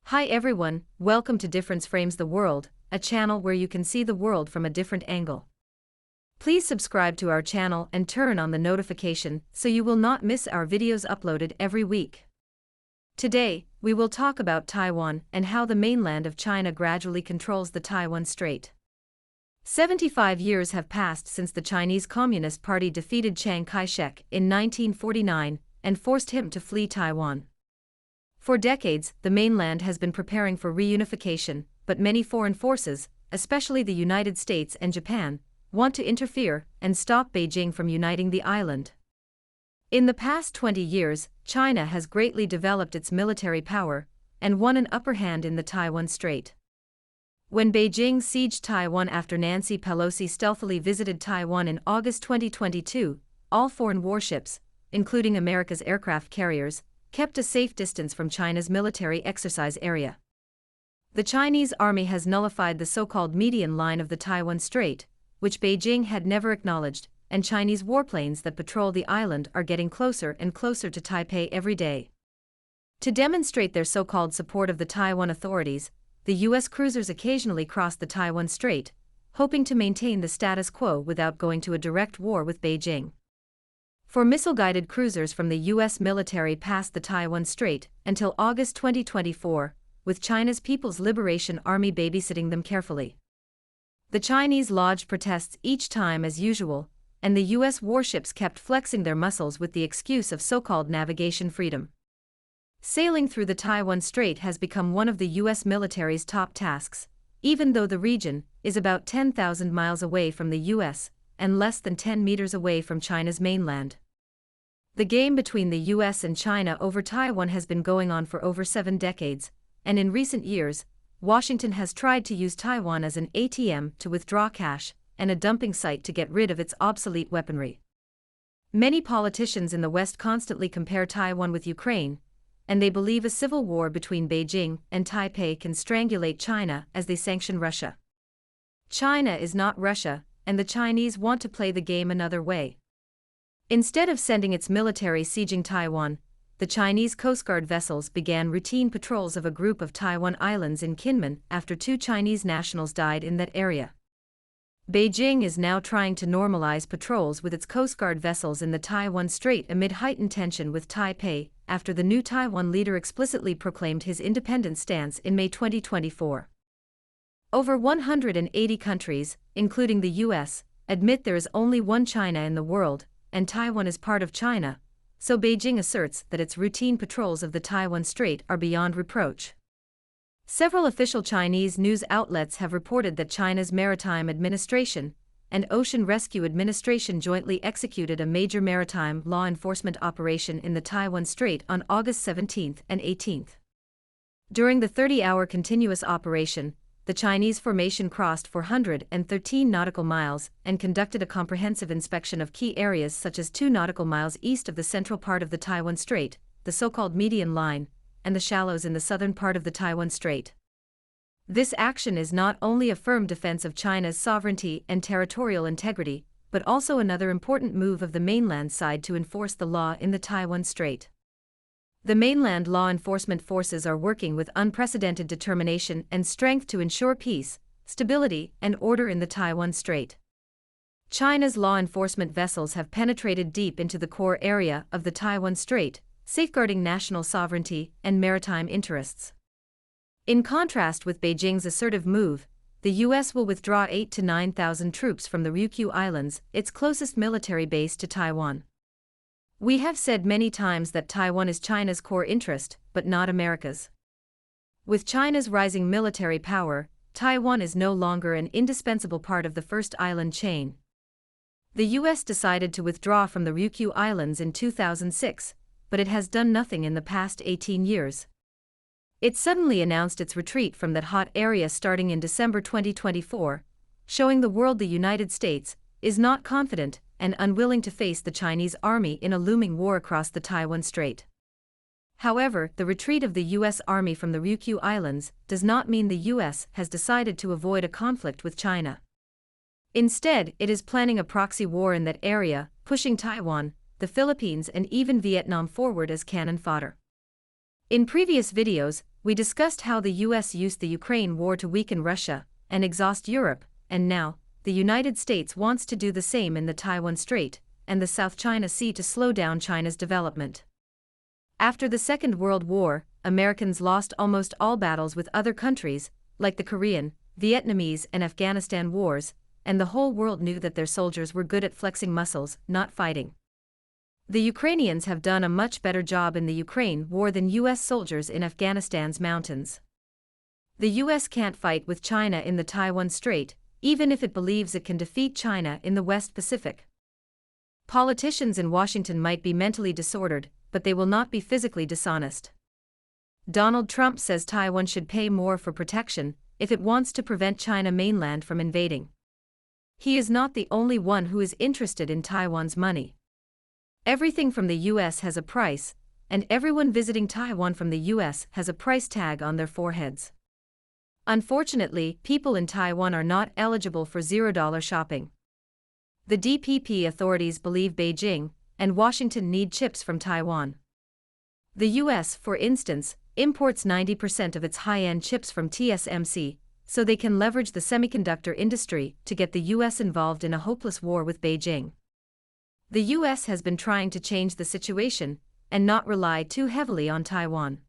Hi everyone, welcome to Difference Frames the World, a channel where you can see the world from a different angle. Please subscribe to our channel and turn on the notification so you will not miss our videos uploaded every week. Today, we will talk about Taiwan and how the mainland of China gradually controls the Taiwan Strait. 75 years have passed since the Chinese Communist Party defeated Chiang Kai-shek in 1949 and forced him to flee Taiwan. For decades, the mainland has been preparing for reunification, but many foreign forces, especially the United States and Japan, want to interfere and stop Beijing from uniting the island. In the past 20 years, China has greatly developed its military power and won an upper hand in the Taiwan Strait. When Beijing sieged Taiwan after Nancy Pelosi stealthily visited Taiwan in August 2022, all foreign warships, including America's aircraft carriers, kept a safe distance from China's military exercise area. The Chinese army has nullified the so-called median line of the Taiwan Strait, which Beijing had never acknowledged, and Chinese warplanes that patrol the island are getting closer and closer to Taipei every day. To demonstrate their so-called support of the Taiwan authorities, the U.S. cruisers occasionally cross the Taiwan Strait, hoping to maintain the status quo without going to a direct war with Beijing. 4 missile-guided cruisers from the U.S. military passed the Taiwan Strait until August 2024, with China's People's Liberation Army babysitting them carefully. The Chinese lodged protests each time as usual, and the U.S. warships kept flexing their muscles with the excuse of so-called navigation freedom. Sailing through the Taiwan Strait has become one of the U.S. military's top tasks, even though the region is about 10,000 miles away from the U.S., and less than 10 meters away from China's mainland. The game between the US and China over Taiwan has been going on for over 7 decades, and in recent years, Washington has tried to use Taiwan as an ATM to withdraw cash and a dumping site to get rid of its obsolete weaponry. Many politicians in the West constantly compare Taiwan with Ukraine, and they believe a civil war between Beijing and Taipei can strangulate China as they sanction Russia. China is not Russia, and the Chinese want to play the game another way. Instead of sending its military sieging Taiwan, the Chinese Coast Guard vessels began routine patrols of a group of Taiwan islands in Kinmen after 2 Chinese nationals died in that area. Beijing is now trying to normalize patrols with its Coast Guard vessels in the Taiwan Strait amid heightened tension with Taipei after the new Taiwan leader explicitly proclaimed his independence stance in May 2024. Over 180 countries, including the US, admit there is only one China in the world, and Taiwan is part of China, so Beijing asserts that its routine patrols of the Taiwan Strait are beyond reproach. Several official Chinese news outlets have reported that China's Maritime Administration and Ocean Rescue Administration jointly executed a major maritime law enforcement operation in the Taiwan Strait on August 17 and 18. During the 30-hour continuous operation, the Chinese formation crossed 413 nautical miles and conducted a comprehensive inspection of key areas such as 2 nautical miles east of the central part of the Taiwan Strait, the so-called median line, and the shallows in the southern part of the Taiwan Strait. This action is not only a firm defense of China's sovereignty and territorial integrity, but also another important move of the mainland side to enforce the law in the Taiwan Strait. The mainland law enforcement forces are working with unprecedented determination and strength to ensure peace, stability, and order in the Taiwan Strait. China's law enforcement vessels have penetrated deep into the core area of the Taiwan Strait, safeguarding national sovereignty and maritime interests. In contrast with Beijing's assertive move, the U.S. will withdraw 8,000 to 9,000 troops from the Ryukyu Islands, its closest military base to Taiwan. We have said many times that Taiwan is China's core interest, but not America's. With China's rising military power, Taiwan is no longer an indispensable part of the first island chain. The U.S. decided to withdraw from the Ryukyu Islands in 2006, but it has done nothing in the past 18 years. It suddenly announced its retreat from that hot area starting in December 2024, showing the world the United States is not confident and unwilling to face the Chinese army in a looming war across the Taiwan Strait. However, the retreat of the U.S. Army from the Ryukyu Islands does not mean the U.S. has decided to avoid a conflict with China. Instead, it is planning a proxy war in that area, pushing Taiwan, the Philippines and even Vietnam forward as cannon fodder. In previous videos, we discussed how the US used the Ukraine war to weaken Russia and exhaust Europe, and now, the United States wants to do the same in the Taiwan Strait and the South China Sea to slow down China's development. After the Second World War, Americans lost almost all battles with other countries, like the Korean, Vietnamese, and Afghanistan wars, and the whole world knew that their soldiers were good at flexing muscles, not fighting. The Ukrainians have done a much better job in the Ukraine war than US soldiers in Afghanistan's mountains. The US can't fight with China in the Taiwan Strait, even if it believes it can defeat China in the West Pacific. Politicians in Washington might be mentally disordered, but they will not be physically dishonest. Donald Trump says Taiwan should pay more for protection if it wants to prevent China mainland from invading. He is not the only one who is interested in Taiwan's money. Everything from the US has a price, and everyone visiting Taiwan from the US has a price tag on their foreheads. Unfortunately, people in Taiwan are not eligible for $0 shopping. The DPP authorities believe Beijing and Washington need chips from Taiwan. The US, for instance, imports 90% of its high-end chips from TSMC, so they can leverage the semiconductor industry to get the US involved in a hopeless war with Beijing. The US has been trying to change the situation and not rely too heavily on Taiwan.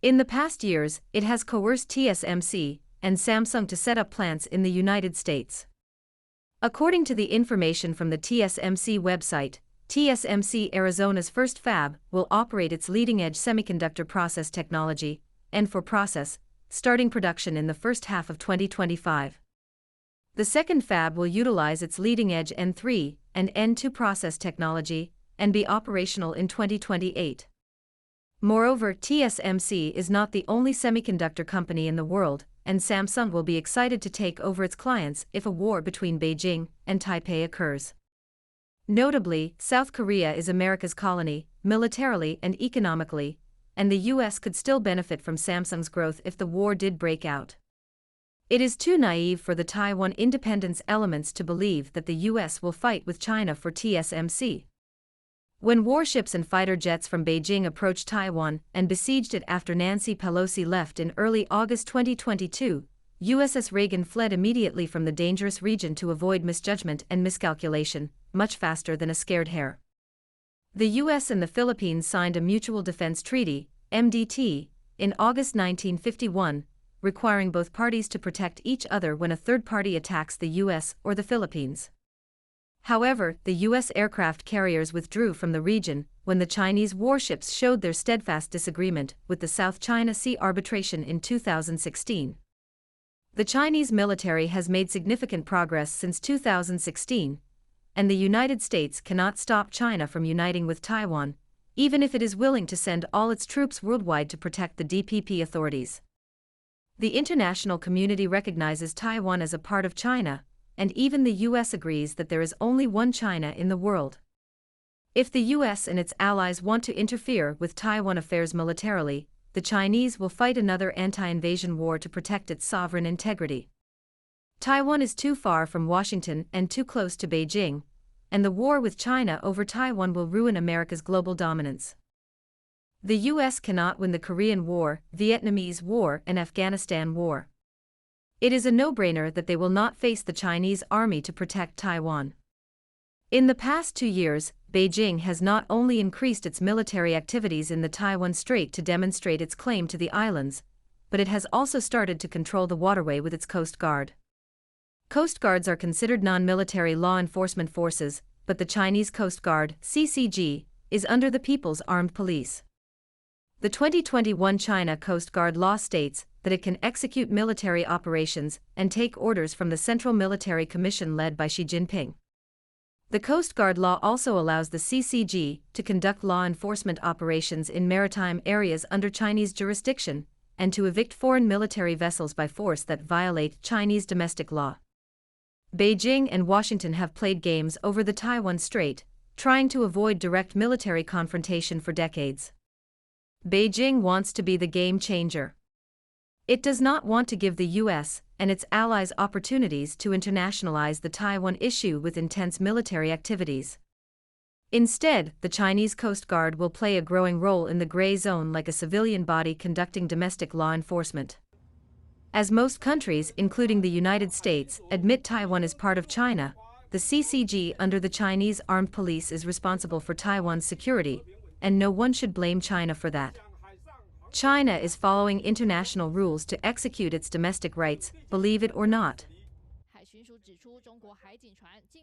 In the past years, it has coerced TSMC and Samsung to set up plants in the United States. According to the information from the TSMC website, TSMC Arizona's first fab will operate its leading-edge semiconductor process technology, N4 process, starting production in the first half of 2025. The second fab will utilize its leading-edge N3 and N2 process technology and be operational in 2028. Moreover, TSMC is not the only semiconductor company in the world, and Samsung will be excited to take over its clients if a war between Beijing and Taipei occurs. Notably, South Korea is America's colony, militarily and economically, and the US could still benefit from Samsung's growth if the war did break out. It is too naive for the Taiwan independence elements to believe that the US will fight with China for TSMC. When warships and fighter jets from Beijing approached Taiwan and besieged it after Nancy Pelosi left in early August 2022, USS Reagan fled immediately from the dangerous region to avoid misjudgment and miscalculation, much faster than a scared hare. The US and the Philippines signed a Mutual Defense Treaty, MDT, in August 1951, requiring both parties to protect each other when a third party attacks the US or the Philippines. However, the US aircraft carriers withdrew from the region when the Chinese warships showed their steadfast disagreement with the South China Sea arbitration in 2016. The Chinese military has made significant progress since 2016, and the United States cannot stop China from uniting with Taiwan, even if it is willing to send all its troops worldwide to protect the DPP authorities. The international community recognizes Taiwan as a part of China, and even the US agrees that there is only one China in the world. If the US and its allies want to interfere with Taiwan affairs militarily, the Chinese will fight another anti-invasion war to protect its sovereign integrity. Taiwan is too far from Washington and too close to Beijing, and the war with China over Taiwan will ruin America's global dominance. The US cannot win the Korean War, Vietnamese War, and Afghanistan War. It is a no-brainer that they will not face the Chinese army to protect Taiwan. In the past 2 years, Beijing has not only increased its military activities in the Taiwan Strait to demonstrate its claim to the islands, but it has also started to control the waterway with its Coast Guard. Coast Guards are considered non-military law enforcement forces, but the Chinese Coast Guard, CCG, is under the People's Armed Police. The 2021 China Coast Guard law states that it can execute military operations and take orders from the Central Military Commission led by Xi Jinping. The Coast Guard law also allows the CCG to conduct law enforcement operations in maritime areas under Chinese jurisdiction and to evict foreign military vessels by force that violate Chinese domestic law. Beijing and Washington have played games over the Taiwan Strait, trying to avoid direct military confrontation for decades. Beijing wants to be the game changer. It does not want to give the US and its allies opportunities to internationalize the Taiwan issue with intense military activities. Instead, the Chinese Coast Guard will play a growing role in the gray zone like a civilian body conducting domestic law enforcement. As most countries, including the United States, admit Taiwan is part of China, the CCG under the Chinese Armed Police is responsible for Taiwan's security, and no one should blame China for that. China is following international rules to execute its domestic rights, believe it or not.